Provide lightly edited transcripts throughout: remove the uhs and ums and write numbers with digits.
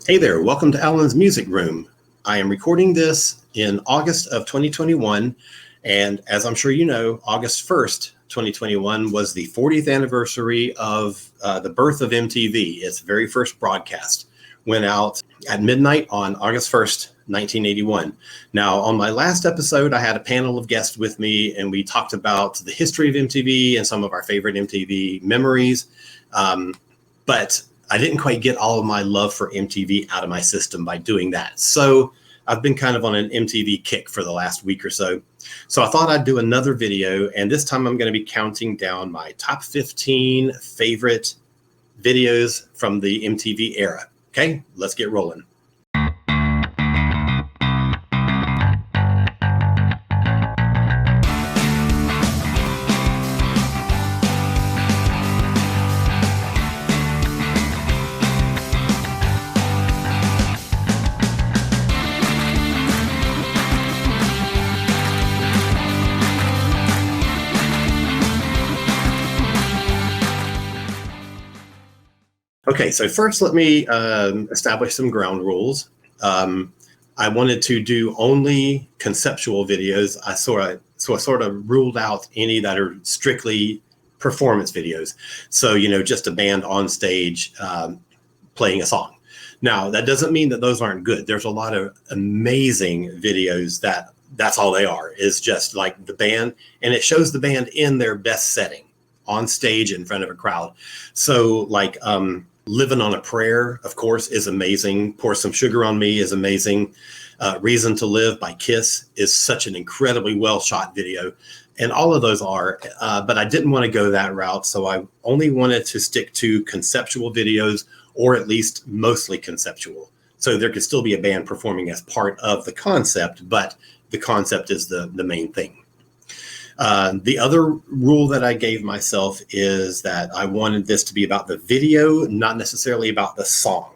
Hey there, welcome to Alan's Music Room. I am recording this in August of 2021, and as I'm sure you know, August 1st, 2021 was the 40th anniversary of the birth of MTV. Its very first broadcast went out at midnight on August 1st, 1981. Now, on my last episode, I had a panel of guests with me, and we talked about the history of MTV and some of our favorite MTV memories. But I didn't quite get all of my love for MTV out of my system by doing that. So I've been kind of on an MTV kick for the last week or so. So I thought I'd do another video, and this time I'm going to be counting down my top 15 favorite videos from the MTV era. Okay, let's get rolling. Okay, so first let me establish some ground rules. I wanted to do only conceptual videos. I sort of ruled out any that are strictly performance videos. So, you know, just a band on stage playing a song. Now, that doesn't mean that those aren't good. There's a lot of amazing videos that's all they are, is just like the band, and it shows the band in their best setting on stage in front of a crowd. So like Living on a Prayer, of course, is amazing. Pour Some Sugar on Me is amazing. Reason to Live by Kiss is such an incredibly well shot video. And all of those are, but I didn't want to go that route. So I only wanted to stick to conceptual videos, or at least mostly conceptual. So there could still be a band performing as part of the concept, but the concept is the main thing. The other rule that I gave myself is that I wanted this to be about the video, not necessarily about the song.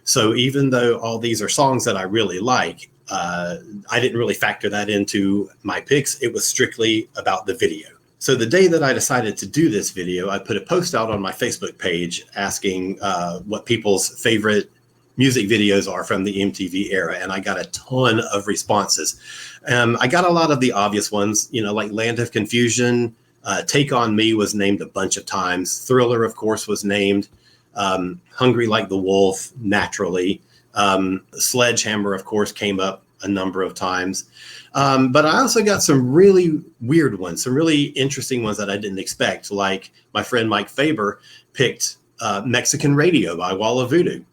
So even though all these are songs that I really like, I didn't really factor that into my picks. It was strictly about the video. So the day that I decided to do this video, I put a post out on my Facebook page asking what people's favorite music videos are from the MTV era, and I got a ton of responses. I got a lot of the obvious ones, you know, like Land of Confusion, Take On Me was named a bunch of times. Thriller, of course, was named. Hungry Like the Wolf, naturally. Sledgehammer, of course, came up a number of times. But I also got some really weird ones, some really interesting ones that I didn't expect. Like my friend Mike Faber picked Mexican Radio by Walla Voodoo.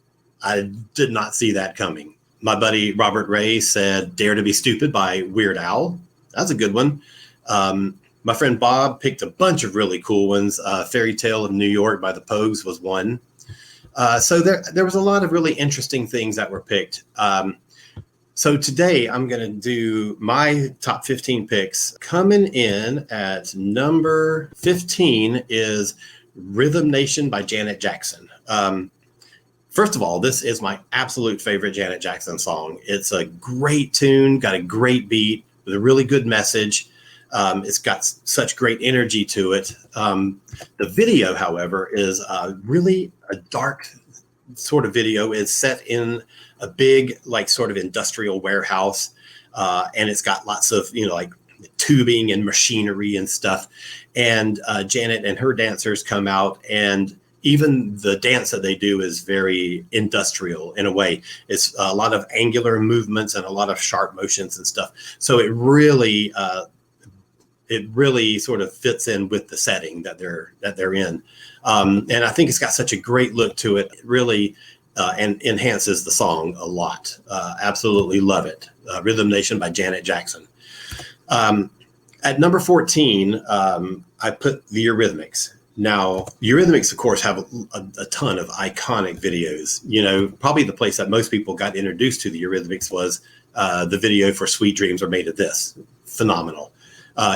I did not see that coming. My buddy Robert Ray said Dare to Be Stupid by Weird Al. That's a good one. My friend Bob picked a bunch of really cool ones. Fairy Tale of New York by the Pogues was one. So there was a lot of really interesting things that were picked. So today I'm going to do my top 15 picks. Coming in at number 15 is Rhythm Nation by Janet Jackson. First of all, this is my absolute favorite Janet Jackson song. It's a great tune, got a great beat with a really good message. It's got such great energy to it. The video, however, is really a dark sort of video. It's set in a big, like, sort of industrial warehouse, and it's got lots of, you know, like tubing and machinery and stuff. And Janet and her dancers come out, and even the dance that they do is very industrial in a way. It's a lot of angular movements and a lot of sharp motions and stuff. So it really sort of fits in with the setting that they're in. And I think it's got such a great look to it. It really and enhances the song a lot. Absolutely love it. Rhythm Nation by Janet Jackson. At number 14, I put the Eurythmics. Now, Eurythmics, of course, have a ton of iconic videos. You know, probably the place that most people got introduced to the Eurythmics was the video for Sweet Dreams Are Made of This. Phenomenal.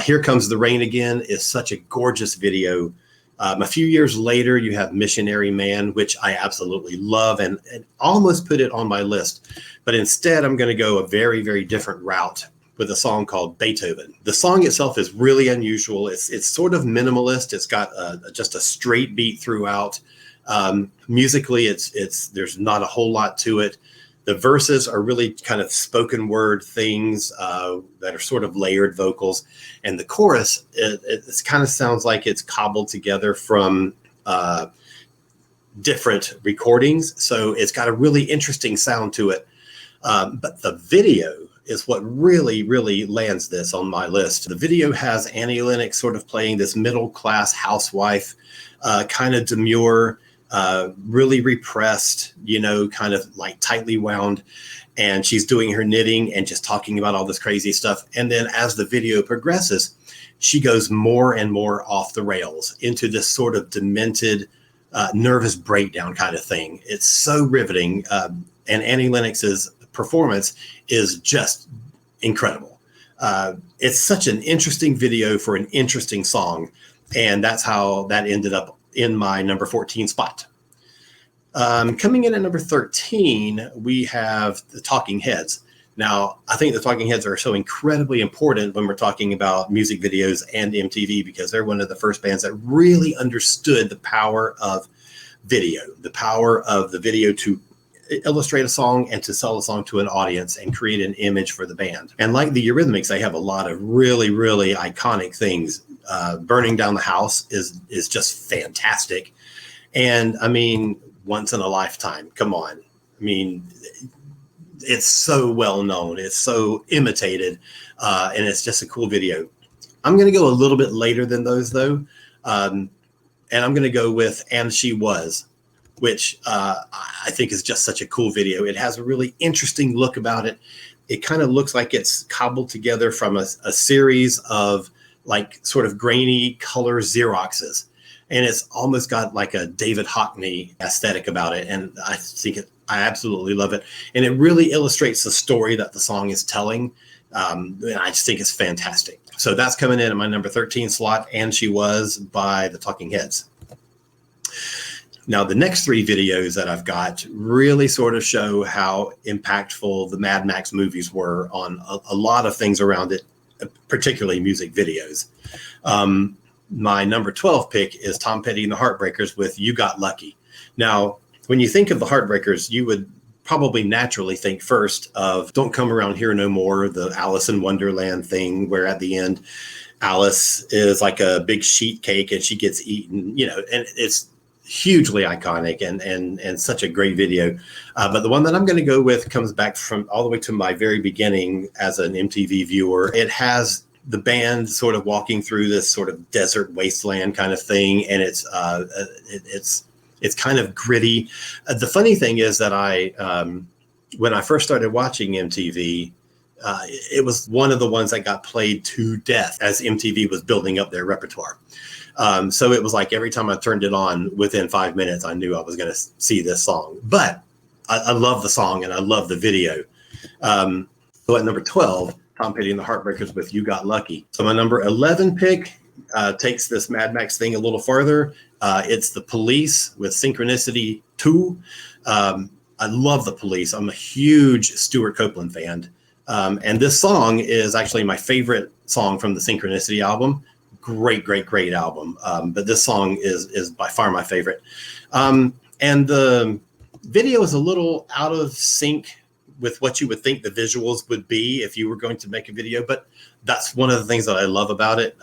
Here Comes the Rain Again is such a gorgeous video. A few years later, you have Missionary Man, which I absolutely love and almost put it on my list. But instead, I'm going to go a very, very different route with a song called Beethoven. The song itself is really unusual. It's sort of minimalist. It's got just a straight beat throughout. Musically, there's not a whole lot to it. The verses are really kind of spoken word things that are sort of layered vocals. And the chorus, it kind of sounds like it's cobbled together from different recordings. So it's got a really interesting sound to it. But the video is what really, really lands this on my list. The video has Annie Lennox sort of playing this middle-class housewife, kind of demure, really repressed, kind of like tightly wound. And she's doing her knitting and just talking about all this crazy stuff. And then as the video progresses, she goes more and more off the rails into this sort of demented, nervous breakdown kind of thing. It's so riveting. And Annie Lennox's performance is just incredible. It's such an interesting video for an interesting song. And that's how that ended up in my number 14 spot. Coming in at number 13, we have the Talking Heads. Now, I think the Talking Heads are so incredibly important when we're talking about music videos and MTV, because they're one of the first bands that really understood the power of video, the power of the video to illustrate a song and to sell a song to an audience and create an image for the band. And like the Eurythmics, they have a lot of really, really iconic things. Burning Down the House is just fantastic. And I mean, once in a lifetime, come on. I mean, it's so well known. It's so imitated. And it's just a cool video. I'm going to go a little bit later than those though. And I'm going to go with And She Was, which I think is just such a cool video. It has a really interesting look about it. It kind of looks like it's cobbled together from a series of like sort of grainy color Xeroxes. And it's almost got like a David Hockney aesthetic about it. And I absolutely love it. And it really illustrates the story that the song is telling. And I just think it's fantastic. So that's coming in at my number 13 slot, And She Was by the Talking Heads. Now, the next three videos that I've got really sort of show how impactful the Mad Max movies were on a lot of things around it, particularly music videos. My number 12 pick is Tom Petty and the Heartbreakers with You Got Lucky. Now, when you think of the Heartbreakers, you would probably naturally think first of Don't Come Around Here No More, the Alice in Wonderland thing, where at the end, Alice is like a big sheet cake and she gets eaten, and it's hugely iconic and such a great video. But the one that I'm going to go with comes back from all the way to my very beginning as an MTV viewer. It has the band sort of walking through this sort of desert wasteland kind of thing. And it's kind of gritty. The funny thing is that when I first started watching MTV, it was one of the ones that got played to death as MTV was building up their repertoire. So it was like every time I turned it on, within 5 minutes, I knew I was going to see this song. But I love the song and I love the video. So at number 12, Tom Petty and the Heartbreakers with You Got Lucky. So my number 11 pick takes this Mad Max thing a little farther. It's The Police with Synchronicity 2. I love The Police. I'm a huge Stuart Copeland fan. And this song is actually my favorite song from the Synchronicity album. Great album. But this song is by far my favorite. And the video is a little out of sync with what you would think the visuals would be if you were going to make a video. But that's one of the things that I love about it.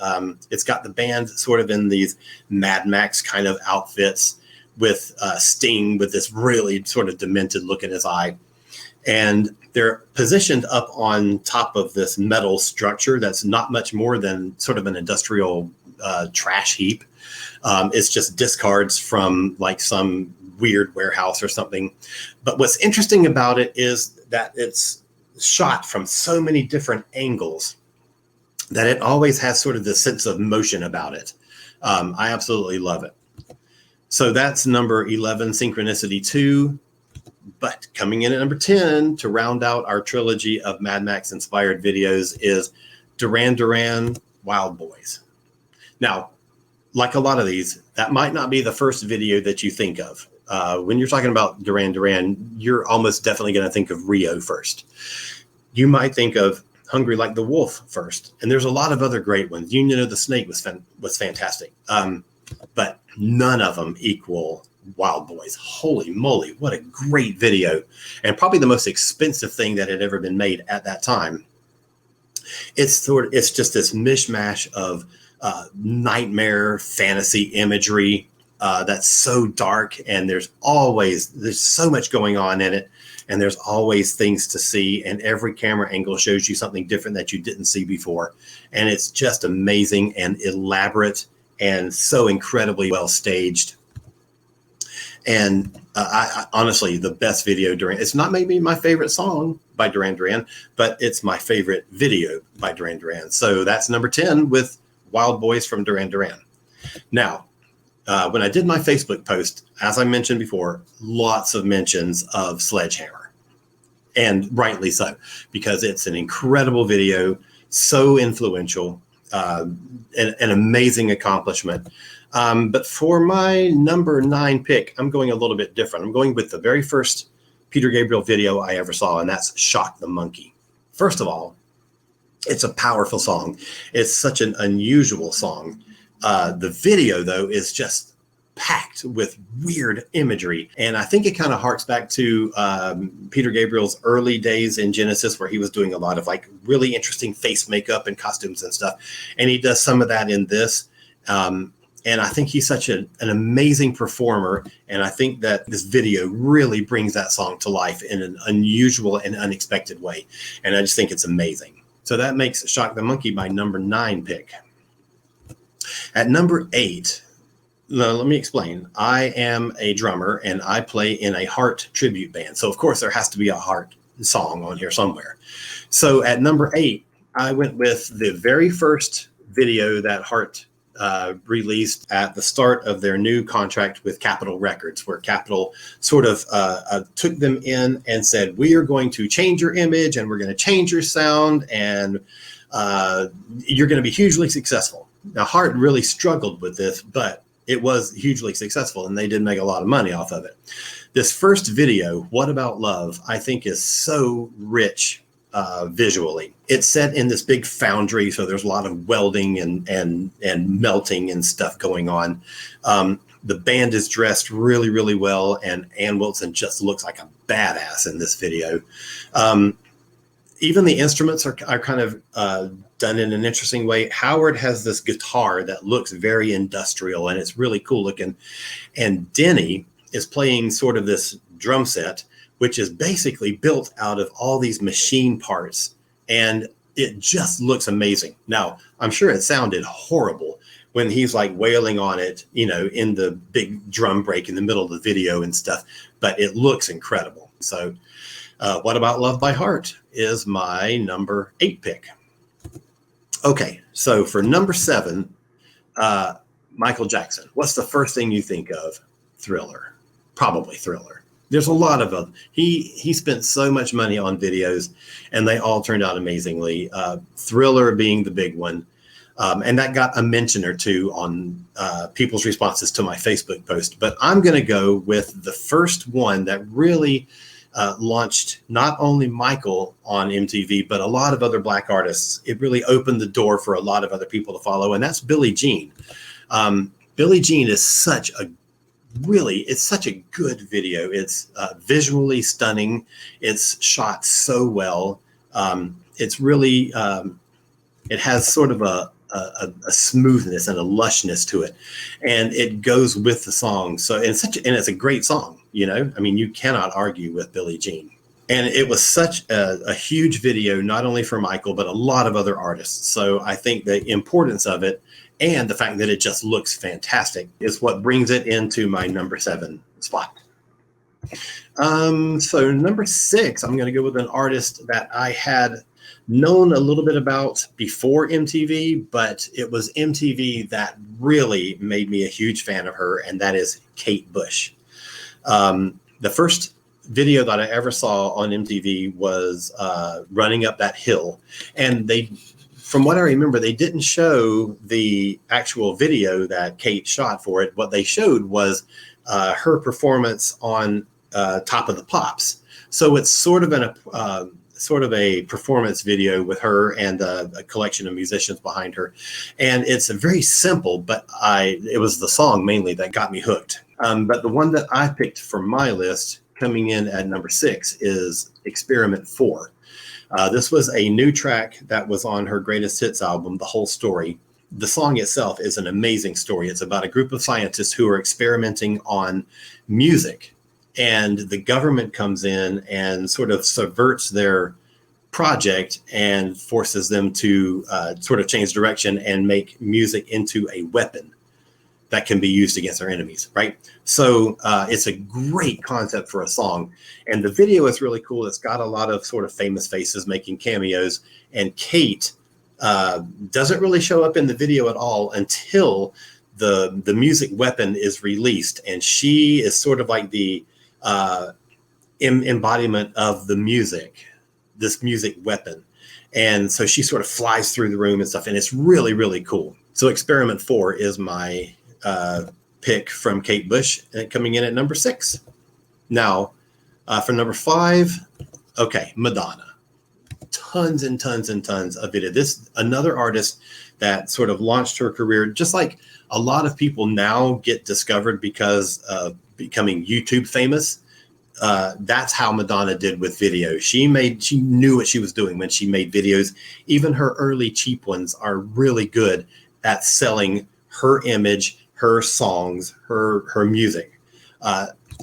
It's got the band sort of in these Mad Max kind of outfits with Sting with this really sort of demented look in his eye. And they're positioned up on top of this metal structure that's not much more than sort of an industrial trash heap. It's just discards from like some weird warehouse or something. But what's interesting about it is that it's shot from so many different angles that it always has sort of this sense of motion about it. I absolutely love it. So that's number 11, Synchronicity 2. But coming in at number 10 to round out our trilogy of Mad Max inspired videos is Duran, Wild Boys. Now, like a lot of these, that might not be the first video that you think of. When you're talking about Duran, you're almost definitely going to think of Rio first. You might think of Hungry Like the Wolf first. And there's a lot of other great ones. Union of the Snake was fantastic. But none of them equal Wild Boys. Holy moly, what a great video. And probably the most expensive thing that had ever been made at that time. It's just this mishmash of nightmare fantasy imagery that's so dark, and there's so much going on in it, and there's always things to see, and every camera angle shows you something different that you didn't see before. And it's just amazing and elaborate and so incredibly well staged. And I honestly, the best video it's not maybe my favorite song by Duran Duran, but it's my favorite video by Duran Duran. So that's number 10 with Wild Boys from Duran Duran. Now, when I did my Facebook post, as I mentioned before, lots of mentions of Sledgehammer, and rightly so, because it's an incredible video, so influential, an amazing accomplishment. But for my number 9 pick, I'm going a little bit different. I'm going with the very first Peter Gabriel video I ever saw, and that's Shock the Monkey. First of all, it's a powerful song. It's such an unusual song. The video, though, is just packed with weird imagery. And I think it kind of harks back to Peter Gabriel's early days in Genesis, where he was doing a lot of like really interesting face makeup and costumes and stuff. And he does some of that in this. And I think he's such an amazing performer. And I think that this video really brings that song to life in an unusual and unexpected way. And I just think it's amazing. So that makes Shock the Monkey my number 9 pick. At number 8, let me explain. I am a drummer and I play in a Heart tribute band. So of course there has to be a Heart song on here somewhere. So at number 8, I went with the very first video that Heart released at the start of their new contract with Capitol Records, where Capitol sort of took them in and said, we are going to change your image and we're going to change your sound, and you're going to be hugely successful. Now, Heart really struggled with this, but it was hugely successful, and they did make a lot of money off of it. This first video, What About Love, I think is so rich visually. It's set in this big foundry, so there's a lot of welding and melting and stuff going on. The band is dressed really, really well, and Ann Wilson just looks like a badass in this video. Even the instruments are kind of done in an interesting way. Howard has this guitar that looks very industrial, and it's really cool looking. And Denny is playing sort of this drum set, which is basically built out of all these machine parts, and it just looks amazing. Now, I'm sure it sounded horrible when he's like wailing on it, you know, in the big drum break in the middle of the video and stuff, but it looks incredible. So What About Love by Heart is my number 8 pick. Okay, so for number 7, Michael Jackson. What's the first thing you think of? Thriller. Probably Thriller. There's a lot of them. He spent so much money on videos, and they all turned out amazingly. Thriller being the big one. And that got a mention or two on people's responses to my Facebook post. But I'm going to go with the first one that really launched not only Michael on MTV, but a lot of other Black artists. It really opened the door for a lot of other people to follow, and that's Billie Jean. Billie Jean is such a good video. It's visually stunning. It's shot so well. It's really, it has sort of a smoothness and a lushness to it, and it goes with the song. So, and it's a great song, you know, I mean, you cannot argue with Billie Jean. And it was such a huge video, not only for Michael, but a lot of other artists. So I think the importance of it and the fact that it just looks fantastic is what brings it into my number 7 spot. So number 6, I'm going to go with an artist that I had known a little bit about before MTV, but it was MTV that really made me a huge fan of her, and that is Kate Bush. The first video that I ever saw on MTV was Running Up That Hill, and from what I remember, they didn't show the actual video that Kate shot for it. What they showed was her performance on Top of the Pops. So it's sort of sort of a performance video with her and a collection of musicians behind her. And it's a very simple, but it was the song mainly that got me hooked. But the one that I picked for my list coming in at number 6 is Experiment 4. This was a new track that was on her greatest hits album, The Whole Story. The song itself is an amazing story. It's about a group of scientists who are experimenting on music, and the government comes in and sort of subverts their project and forces them to sort of change direction and make music into a weapon that can be used against their enemies, right? So it's a great concept for a song. And the video is really cool. It's got a lot of sort of famous faces making cameos. And Kate doesn't really show up in the video at all until the music weapon is released. And she is sort of like the embodiment of the music, this music weapon. And so she sort of flies through the room and stuff. And it's really, really cool. So Experiment 4 is my pick from Kate Bush, coming in at number 6. Now, for number 5, okay, Madonna. Tons and tons and tons of video. This another artist that sort of launched her career, just like a lot of people now get discovered because of becoming YouTube famous. That's how Madonna did with video. She knew what she was doing when she made videos. Even her early cheap ones are really good at selling her image, her songs, her music.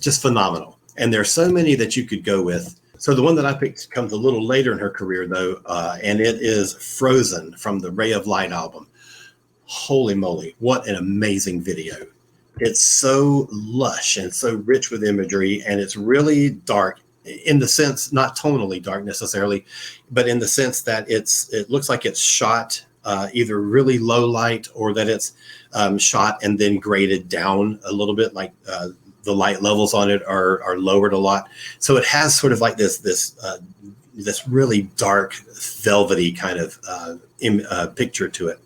Just phenomenal. And there's so many that you could go with. So the one that I picked comes a little later in her career, though, and it is Frozen from the Ray of Light album. Holy moly, what an amazing video. It's so lush and so rich with imagery, and it's really dark in the sense, not tonally dark necessarily, but in the sense that it looks like it's shot either really low light or that it's shot and then graded down a little bit, like the light levels on it are lowered a lot. So it has sort of like this really dark, velvety kind of picture to it.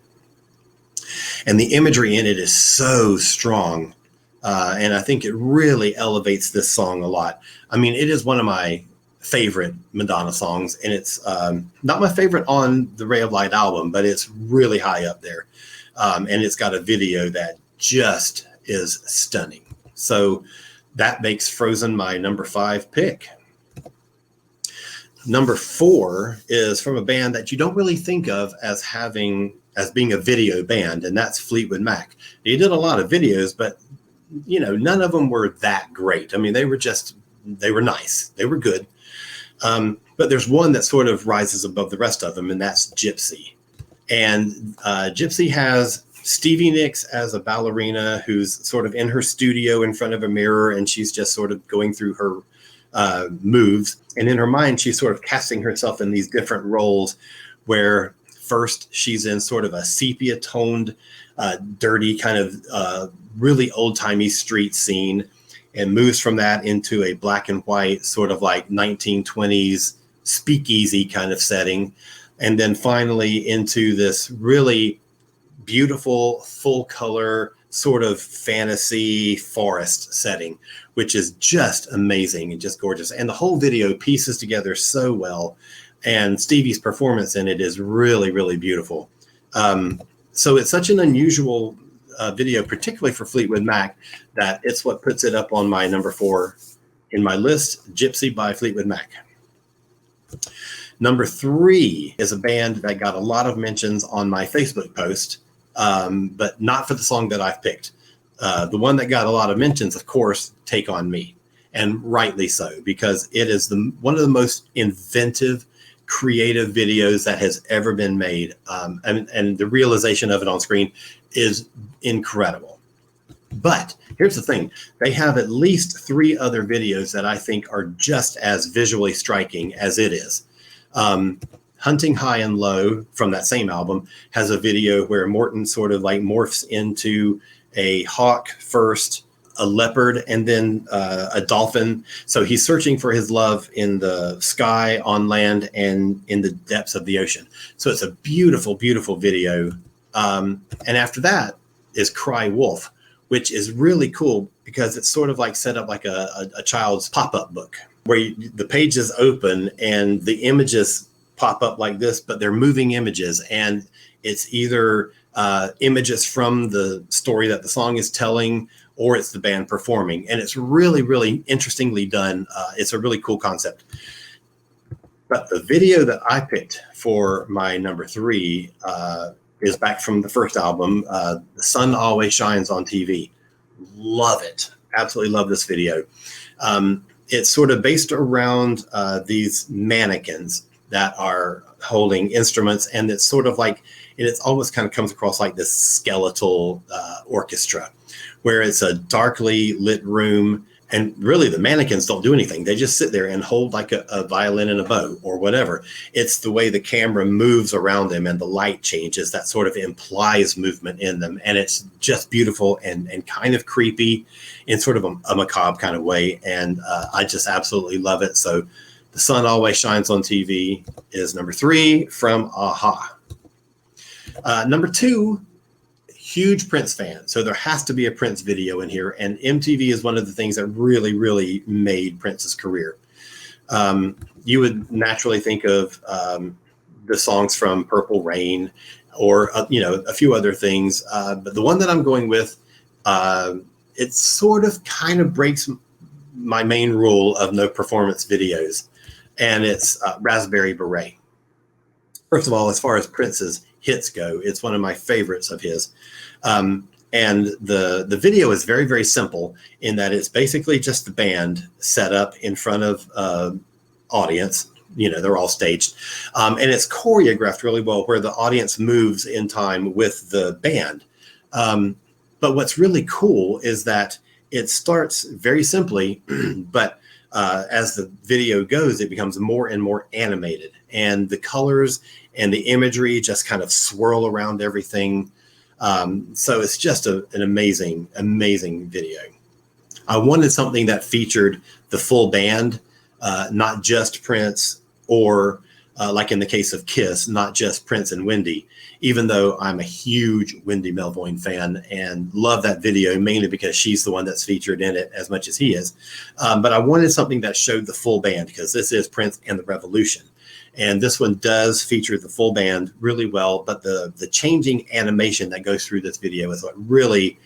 And the imagery in it is so strong. And I think it really elevates this song a lot. I mean, it is one of my favorite Madonna songs, and it's not my favorite on the Ray of Light album, but it's really high up there. And it's got a video that just is stunning. So that makes Frozen my number 5 pick. Number 4 is from a band that you don't really think of as being a video band, and that's Fleetwood Mac. They did a lot of videos, but none of them were that great. I mean, they were nice. They were good. But there's one that sort of rises above the rest of them, and that's Gypsy. And Gypsy has Stevie Nicks as a ballerina who's sort of in her studio in front of a mirror, and she's just sort of going through her moves. And in her mind, she's sort of casting herself in these different roles where first she's in sort of a sepia-toned, dirty kind of really old-timey street scene, and moves from that into a black and white sort of like 1920s speakeasy kind of setting. And then finally into this really beautiful, full color, sort of fantasy forest setting, which is just amazing and just gorgeous. And the whole video pieces together so well. And Stevie's performance in it is really, really beautiful. So it's such an unusual video, particularly for Fleetwood Mac, that it's what puts it up on my number 4 in my list, Gypsy by Fleetwood Mac. Number 3 is a band that got a lot of mentions on my Facebook post, but not for the song that I've picked. The one that got a lot of mentions, of course, Take On Me, and rightly so, because it is one of the most inventive, creative videos that has ever been made. And the realization of it on screen is incredible. But here's the thing. They have at least 3 other videos that I think are just as visually striking as it is. Hunting High and Low from that same album has a video where Morton sort of like morphs into a hawk first, a leopard, and then a dolphin. So he's searching for his love in the sky, on land, and in the depths of the ocean. So it's a beautiful, beautiful video. And after that is Cry Wolf, which is really cool because it's sort of like set up like a child's pop-up book. where the pages open and the images pop up like this, but they're moving images, and it's either images from the story that the song is telling, or it's the band performing. And it's really, really interestingly done. It's a really cool concept. But the video that I picked for my number 3 is back from the first album, The Sun Always Shines on TV. Love it. Absolutely love this video. It's sort of based around these mannequins that are holding instruments, and it's sort of like, it almost kind of comes across like this skeletal orchestra, where it's a darkly lit room, and really the mannequins don't do anything. They just sit there and hold like a violin and a bow or whatever. It's the way the camera moves around them and the light changes that sort of implies movement in them. And it's just beautiful and kind of creepy in sort of a macabre kind of way. And I just absolutely love it. So The Sun Always Shines on TV is number 3 from Aha. Number 2, huge Prince fan. So there has to be a Prince video in here. And MTV is one of the things that really, really made Prince's career. You would naturally think of the songs from Purple Rain or, a few other things. But the one that I'm going with, it sort of kind of breaks my main rule of no performance videos. And it's Raspberry Beret. First of all, as far as Prince's hits go, it's one of my favorites of his. And the video is very, very simple in that it's basically just the band set up in front of audience. They're all staged. And it's choreographed really well, where the audience moves in time with the band. But what's really cool is that it starts very simply, but as the video goes, it becomes more and more animated, and the colors and the imagery just kind of swirl around everything. So it's just an amazing, amazing video. I wanted something that featured the full band, not just Prince, or like in the case of Kiss, not just Prince and Wendy, even though I'm a huge Wendy Melvoin fan and love that video, mainly because she's the one that's featured in it as much as he is. But I wanted something that showed the full band, because this is Prince and the Revolution. And this one does feature the full band really well, but the changing animation that goes through this video is what really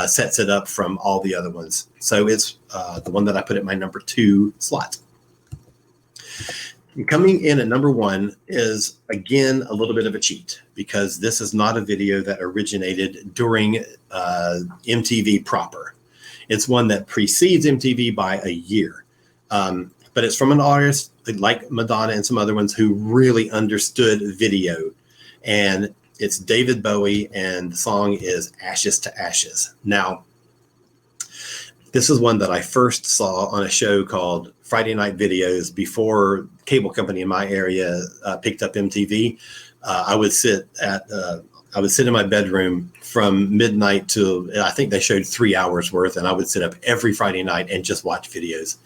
sets it up from all the other ones. So it's the one that I put at my number 2 slot. Coming in at number 1 is, again, a little bit of a cheat, because this is not a video that originated during MTV proper. It's one that precedes MTV by a year. But it's from an artist like Madonna and some other ones who really understood video. And it's David Bowie, and the song is Ashes to Ashes. Now, this is one that I first saw on a show called Friday Night Videos before cable company in my area picked up MTV. I would sit in my bedroom from midnight to, I think they showed 3 hours worth, and I would sit up every Friday night and just watch videos,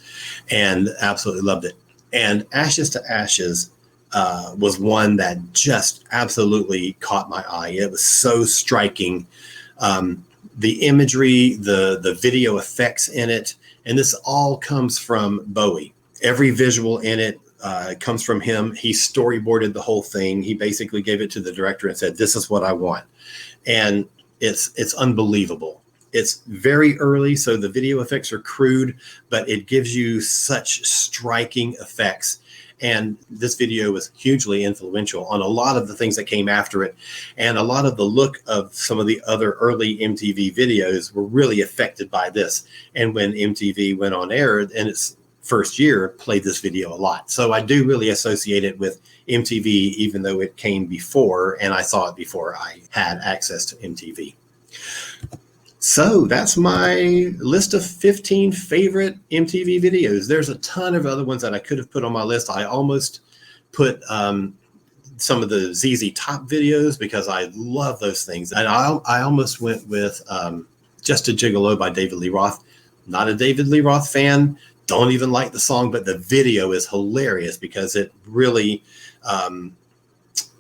and absolutely loved it. And Ashes to Ashes was one that just absolutely caught my eye. It was so striking. The imagery, the video effects in it, and this all comes from Bowie. Every visual in it comes from him. He storyboarded the whole thing. He basically gave it to the director and said, "This is what I want." And it's unbelievable. It's very early, so the video effects are crude, but it gives you such striking effects. And this video was hugely influential on a lot of the things that came after it. And a lot of the look of some of the other early MTV videos were really affected by this. And when MTV went on air in its first year, played this video a lot. So I do really associate it with MTV, even though it came before, and I saw it before I had access to MTV. So that's my list of 15 favorite MTV videos. There's a ton of other ones that I could have put on my list. I almost put some of the ZZ Top videos because I love those things. And I almost went with Just a Gigolo by David Lee Roth. Not a David Lee Roth fan. Don't even like the song, but the video is hilarious because it really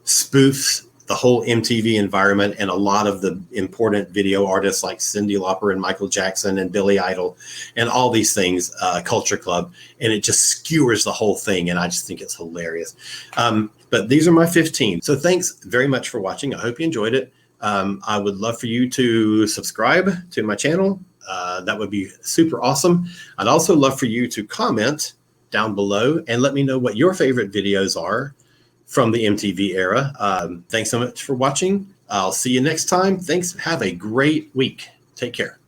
spoofs the whole MTV environment and a lot of the important video artists like Cyndi Lauper and Michael Jackson and Billy Idol and all these things, Culture Club, and it just skewers the whole thing. And I just think it's hilarious. But these are my 15. So thanks very much for watching. I hope you enjoyed it. I would love for you to subscribe to my channel. That would be super awesome. I'd also love for you to comment down below and let me know what your favorite videos are from the MTV era. Thanks so much for watching. I'll see you next time. Thanks. Have a great week. Take care.